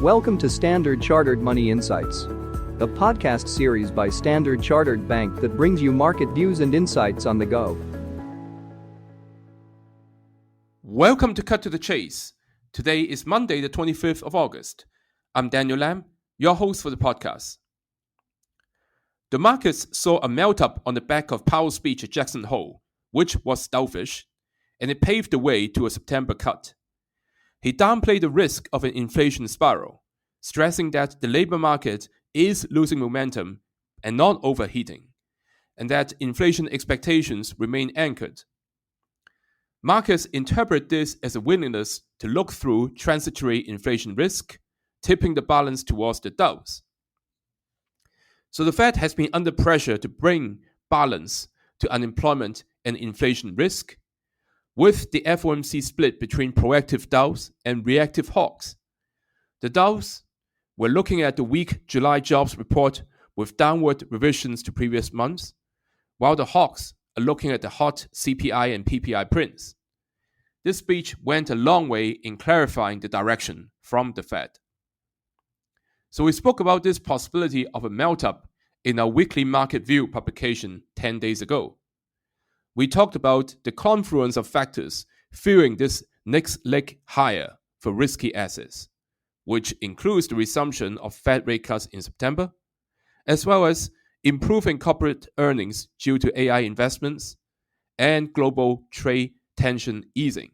Welcome to Standard Chartered Money Insights, a podcast series by Standard Chartered Bank that brings you market views and insights on the go. Welcome to Cut to the Chase. Today is Monday, the 25th of August. I'm Daniel Lam, your host for the podcast. The markets saw a melt-up on the back of Powell's speech at Jackson Hole, which was dovish, and it paved the way to a September cut. He downplayed the risk of an inflation spiral, stressing that the labor market is losing momentum and not overheating, and that inflation expectations remain anchored. Markets interpret this as a willingness to look through transitory inflation risk, tipping the balance towards the doves. So the Fed has been under pressure to bring balance to unemployment and inflation risk, with the FOMC split between proactive doves and reactive hawks. The doves were looking at the weak July jobs report with downward revisions to previous months, while the hawks are looking at the hot CPI and PPI prints. This speech went a long way in clarifying the direction from the Fed. So we spoke about this possibility of a melt-up in our weekly Market View publication 10 days ago. We talked about the confluence of factors fueling this next leg higher for risky assets, which includes the resumption of Fed rate cuts in September, as well as improving corporate earnings due to AI investments and global trade tension easing.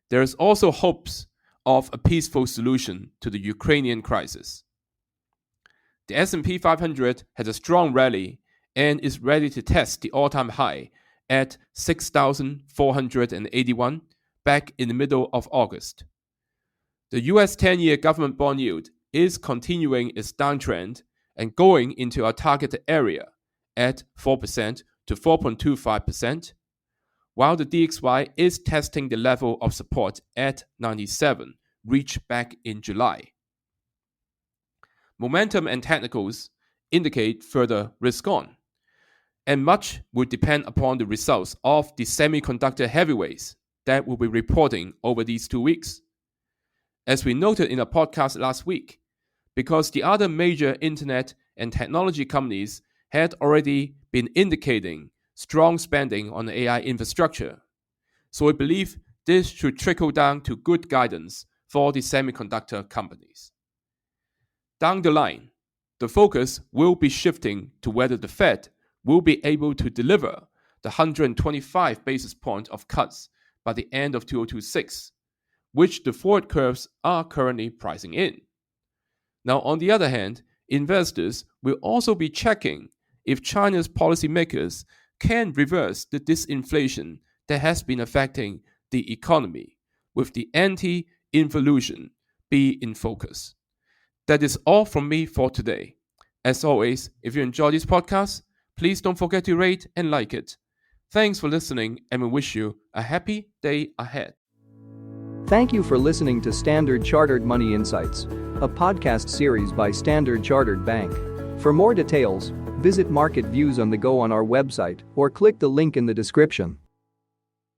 There is also hopes of a peaceful solution to the Ukrainian crisis. The S&P 500 has a strong rally and is ready to test the all-time high at 6,481 back in the middle of August. The US 10-year government bond yield is continuing its downtrend and going into our target area at 4% to 4.25%, while the DXY is testing the level of support at 97, reached back in July. Momentum and technicals indicate further risk on, and much will depend upon the results of the semiconductor heavyweights that will be reporting over these 2 weeks. As we noted in a podcast last week, because the other major internet and technology companies had already been indicating strong spending on AI infrastructure. So we believe this should trickle down to good guidance for the semiconductor companies. Down the line, the focus will be shifting to whether the Fed will be able to deliver the 125 basis points of cuts by the end of 2026, which the forward curves are currently pricing in. Now, on the other hand, investors will also be checking if China's policymakers can reverse the disinflation that has been affecting the economy, with the anti-inflation be in focus. That is all from me for today. As always, if you enjoy this podcast, please don't forget to rate and like it. Thanks for listening, and we wish you a happy day ahead. Thank you for listening to Standard Chartered Money Insights, a podcast series by Standard Chartered Bank. For more details, visit Market Views on the Go on our website or click the link in the description.